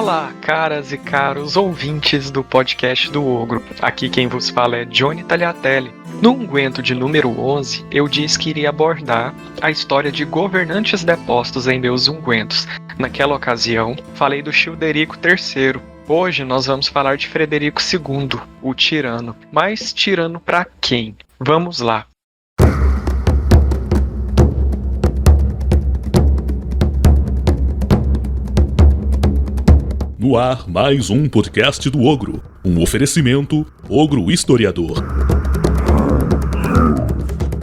Olá, caras e caros ouvintes do podcast do Ogro. Aqui quem vos fala é Johnny Tagliatelli. No Ungüento de número 11, eu disse que iria abordar a história de governantes depostos em meus ungüentos. Naquela ocasião, falei do Childerico III. Hoje nós vamos falar de Frederico II, o tirano. Mas tirano para quem? Vamos lá. No ar, mais um podcast do Ogro. Um oferecimento Ogro Historiador.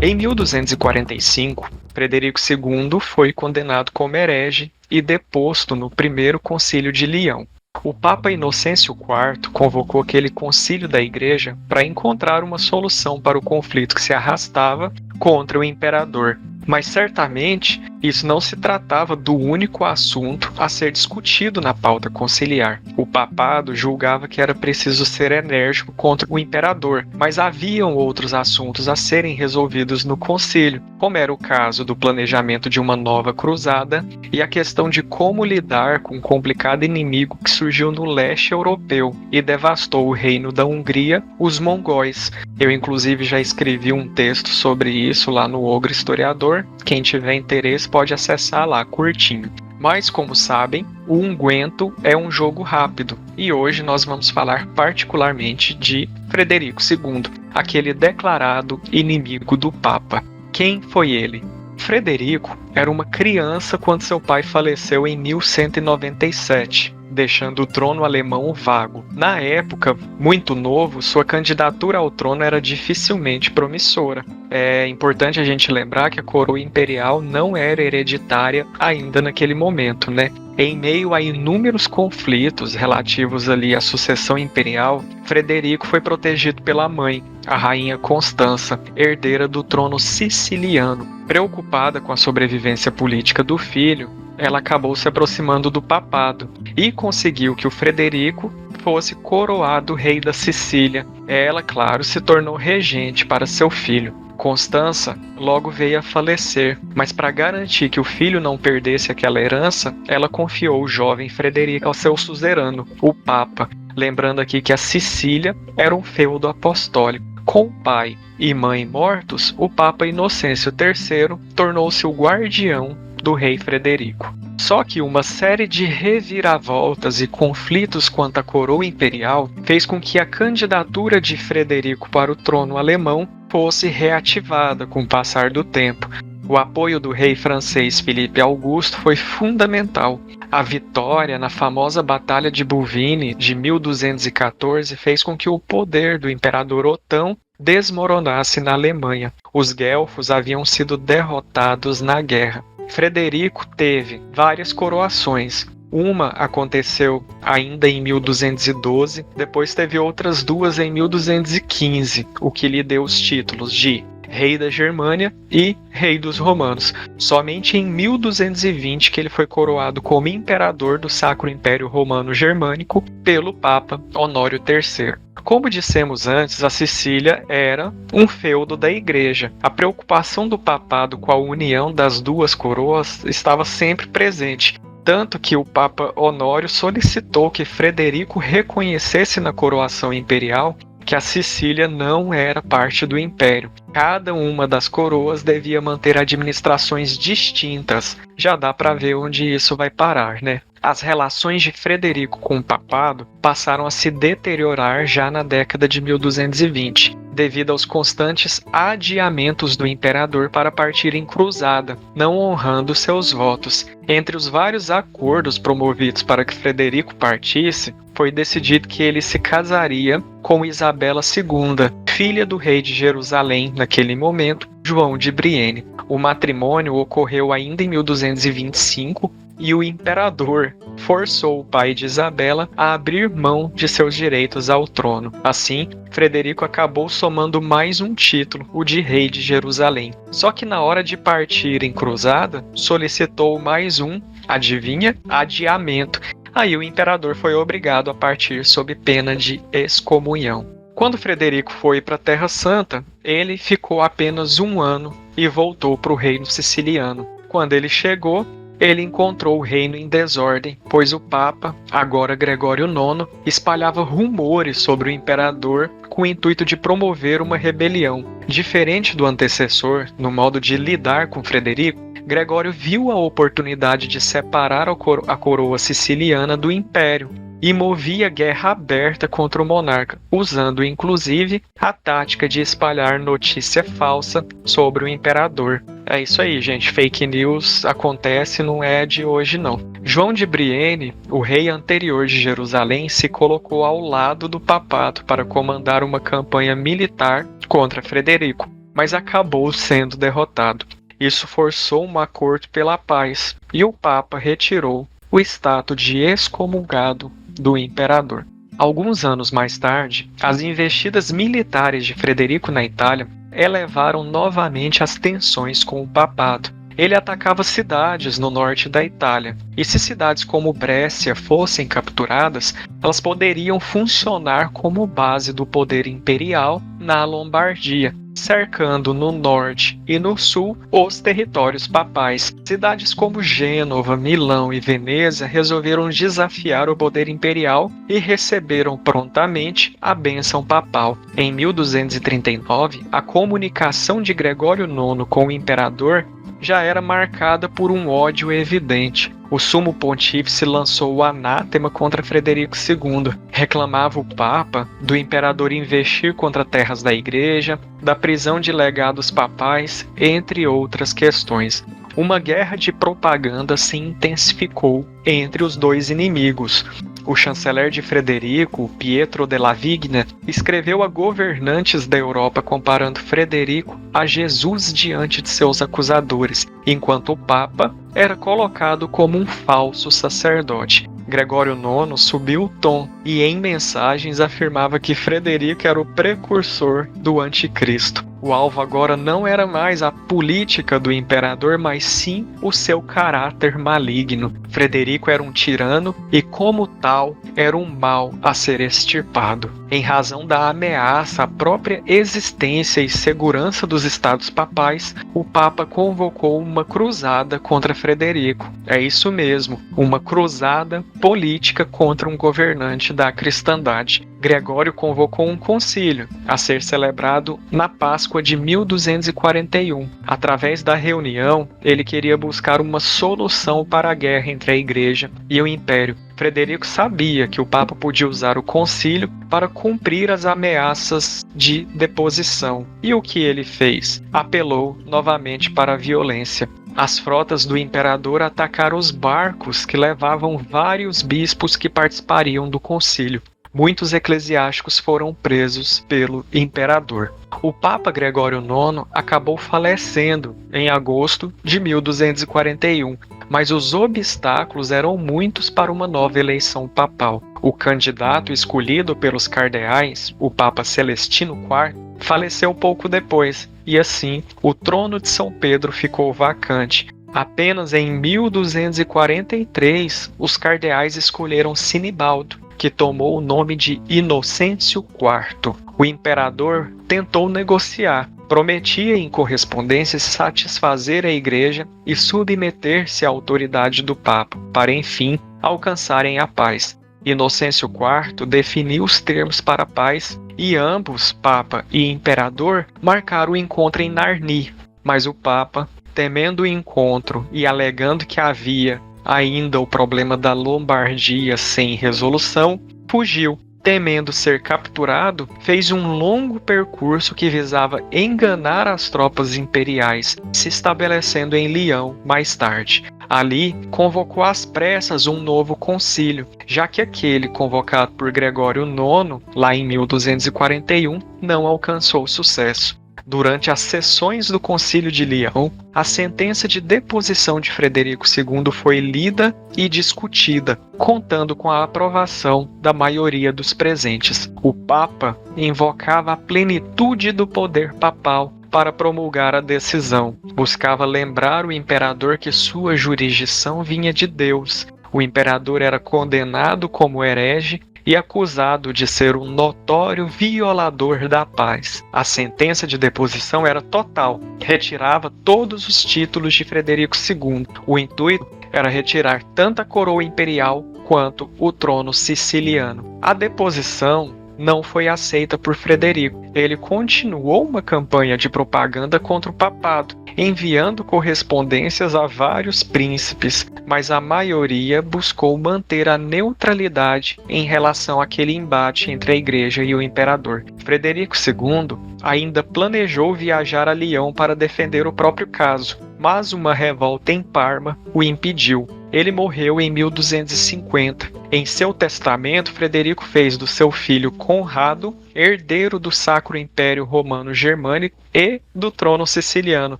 Em 1245, Frederico II foi condenado como herege e deposto no primeiro concílio de Leão. O Papa Inocêncio IV convocou aquele concílio da Igreja para encontrar uma solução para o conflito que se arrastava contra o imperador. Mas certamente isso não se tratava do único assunto a ser discutido na pauta conciliar. O papado julgava que era preciso ser enérgico contra o imperador, mas haviam outros assuntos a serem resolvidos no concílio, como era o caso do planejamento de uma nova cruzada e a questão de como lidar com um complicado inimigo que surgiu no leste europeu e devastou o reino da Hungria, os mongóis. Eu inclusive já escrevi um texto sobre isso lá no Ogro Historiador. Quem tiver interesse pode acessar lá, curtinho. Mas, como sabem, o Ungüento é um jogo rápido e hoje nós vamos falar particularmente de Frederico II, aquele declarado inimigo do Papa. Quem foi ele? Frederico era uma criança quando seu pai faleceu em 1197. Deixando o trono alemão vago. Na época, muito novo, sua candidatura ao trono era dificilmente promissora. É importante a gente lembrar que a coroa imperial não era hereditária ainda naquele momento, né? Em meio a inúmeros conflitos relativos ali à sucessão imperial, Frederico foi protegido pela mãe, a rainha Constança, herdeira do trono siciliano. Preocupada com a sobrevivência política do filho, ela acabou se aproximando do papado e conseguiu que o Frederico fosse coroado rei da Sicília. Ela, claro, se tornou regente para seu filho. Constança logo veio a falecer, mas para garantir que o filho não perdesse aquela herança, ela confiou o jovem Frederico ao seu suzerano, o Papa. Lembrando aqui que a Sicília era um feudo apostólico. Com pai e mãe mortos, o Papa Inocêncio III tornou-se o guardião do rei Frederico. Só que uma série de reviravoltas e conflitos quanto à coroa imperial fez com que a candidatura de Frederico para o trono alemão fosse reativada com o passar do tempo. O apoio do rei francês Filipe Augusto foi fundamental. A vitória na famosa Batalha de Bouvines de 1214 fez com que o poder do imperador Otão desmoronasse na Alemanha. Os guelfos haviam sido derrotados na guerra. Frederico teve várias coroações. Uma aconteceu ainda em 1212, depois teve outras duas em 1215, o que lhe deu os títulos de Rei da Germânia e Rei dos Romanos. Somente em 1220 que ele foi coroado como Imperador do Sacro Império Romano Germânico pelo Papa Honório III. Como dissemos antes, a Sicília era um feudo da Igreja. A preocupação do papado com a união das duas coroas estava sempre presente. Tanto que o Papa Honório solicitou que Frederico reconhecesse na coroação imperial que a Sicília não era parte do império. Cada uma das coroas devia manter administrações distintas. Já dá para ver onde isso vai parar, né? As relações de Frederico com o papado passaram a se deteriorar já na década de 1220, devido aos constantes adiamentos do imperador para partir em cruzada, não honrando seus votos. Entre os vários acordos promovidos para que Frederico partisse, foi decidido que ele se casaria com Isabela II, filha do rei de Jerusalém naquele momento, João de Brienne. O matrimônio ocorreu ainda em 1225 e o imperador forçou o pai de Isabela a abrir mão de seus direitos ao trono. Assim, Frederico acabou somando mais um título, o de rei de Jerusalém. Só que na hora de partir em cruzada, solicitou mais um, adivinha? Adiamento. Aí o imperador foi obrigado a partir sob pena de excomunhão. Quando Frederico foi para a Terra Santa, ele ficou apenas um ano e voltou para o reino siciliano. Quando ele chegou, ele encontrou o reino em desordem, pois o Papa, agora Gregório IX, espalhava rumores sobre o imperador com o intuito de promover uma rebelião. Diferente do antecessor, no modo de lidar com Frederico, Gregório viu a oportunidade de separar a coroa siciliana do império e movia guerra aberta contra o monarca, usando inclusive a tática de espalhar notícia falsa sobre o imperador. É isso aí, gente. Fake news acontece, não é de hoje, não. João de Brienne, o rei anterior de Jerusalém, se colocou ao lado do papado para comandar uma campanha militar contra Frederico, mas acabou sendo derrotado. Isso forçou um acordo pela paz, e o Papa retirou o status de excomungado do imperador. Alguns anos mais tarde, as investidas militares de Frederico na Itália elevaram novamente as tensões com o papado. Ele atacava cidades no norte da Itália, e se cidades como Brescia fossem capturadas, elas poderiam funcionar como base do poder imperial na Lombardia, cercando no norte e no sul os territórios papais. Cidades como Gênova, Milão e Veneza resolveram desafiar o poder imperial e receberam prontamente a bênção papal. Em 1239, a comunicação de Gregório IX com o imperador já era marcada por um ódio evidente. O sumo pontífice lançou o anátema contra Frederico II. Reclamava o Papa do imperador investir contra terras da igreja, da prisão de legados papais, entre outras questões. Uma guerra de propaganda se intensificou entre os dois inimigos. O chanceler de Frederico, Pietro della Vigna, escreveu a governantes da Europa comparando Frederico a Jesus diante de seus acusadores, enquanto o Papa era colocado como um falso sacerdote. Gregório IX subiu o tom e em mensagens afirmava que Frederico era o precursor do anticristo. O alvo agora não era mais a política do imperador, mas sim o seu caráter maligno. Frederico era um tirano e, como tal, era um mal a ser extirpado. Em razão da ameaça à própria existência e segurança dos estados papais, o Papa convocou uma cruzada contra Frederico. É isso mesmo, uma cruzada política contra um governante da cristandade. Gregório convocou um concílio, a ser celebrado na Páscoa de 1241. Através da reunião, ele queria buscar uma solução para a guerra entre a Igreja e o Império. Frederico sabia que o Papa podia usar o concílio para cumprir as ameaças de deposição. E o que ele fez? Apelou novamente para a violência. As frotas do imperador atacaram os barcos que levavam vários bispos que participariam do concílio. Muitos eclesiásticos foram presos pelo imperador. O Papa Gregório IX acabou falecendo em agosto de 1241, mas os obstáculos eram muitos para uma nova eleição papal. O candidato escolhido pelos cardeais, o Papa Celestino IV, faleceu pouco depois, e assim o trono de São Pedro ficou vacante. Apenas em 1243, os cardeais escolheram Sinibaldo, que tomou o nome de Inocêncio IV. O imperador tentou negociar, prometia em correspondência satisfazer a igreja e submeter-se à autoridade do Papa, para enfim alcançarem a paz. Inocêncio IV definiu os termos para a paz e ambos, Papa e Imperador, marcaram o encontro em Narni, mas o Papa, temendo o encontro e alegando que havia ainda o problema da Lombardia sem resolução, fugiu. Temendo ser capturado, fez um longo percurso que visava enganar as tropas imperiais, se estabelecendo em Lyon mais tarde. Ali, convocou às pressas um novo concílio, já que aquele convocado por Gregório IX, lá em 1241, não alcançou sucesso. Durante as sessões do Concílio de Lyon, a sentença de deposição de Frederico II foi lida e discutida, contando com a aprovação da maioria dos presentes. O Papa invocava a plenitude do poder papal para promulgar a decisão. Buscava lembrar o imperador que sua jurisdição vinha de Deus. O imperador era condenado como herege e acusado de ser um notório violador da paz. A sentença de deposição era total, retirava todos os títulos de Frederico II. O intuito era retirar tanto a coroa imperial quanto o trono siciliano. A deposição não foi aceita por Frederico. Ele continuou uma campanha de propaganda contra o papado, enviando correspondências a vários príncipes, mas a maioria buscou manter a neutralidade em relação àquele embate entre a igreja e o imperador. Frederico II ainda planejou viajar a Lyon para defender o próprio caso, mas uma revolta em Parma o impediu. Ele morreu em 1250. Em seu testamento, Frederico fez do seu filho Conrado herdeiro do Sacro Império Romano Germânico e do trono siciliano,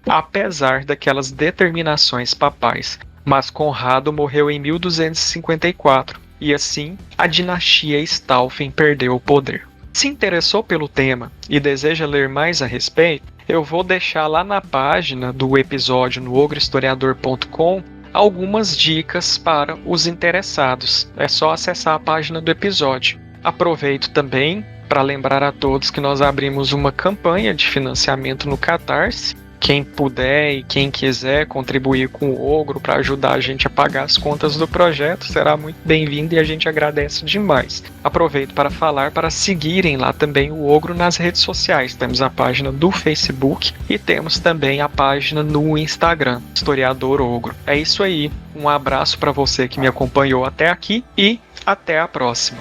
apesar daquelas determinações papais. Mas Conrado morreu em 1254 e assim a dinastia Stauffen perdeu o poder. Se interessou pelo tema e deseja ler mais a respeito, eu vou deixar lá na página do episódio no ogrohistoriador.com algumas dicas para os interessados. É só acessar a página do episódio. Aproveito também para lembrar a todos que nós abrimos uma campanha de financiamento no Catarse. Quem puder e quem quiser contribuir com o Ogro para ajudar a gente a pagar as contas do projeto será muito bem-vindo e a gente agradece demais. Aproveito para falar para seguirem lá também o Ogro nas redes sociais. Temos a página do Facebook e temos também a página no Instagram, Historiador Ogro. É isso aí, um abraço para você que me acompanhou até aqui e até a próxima.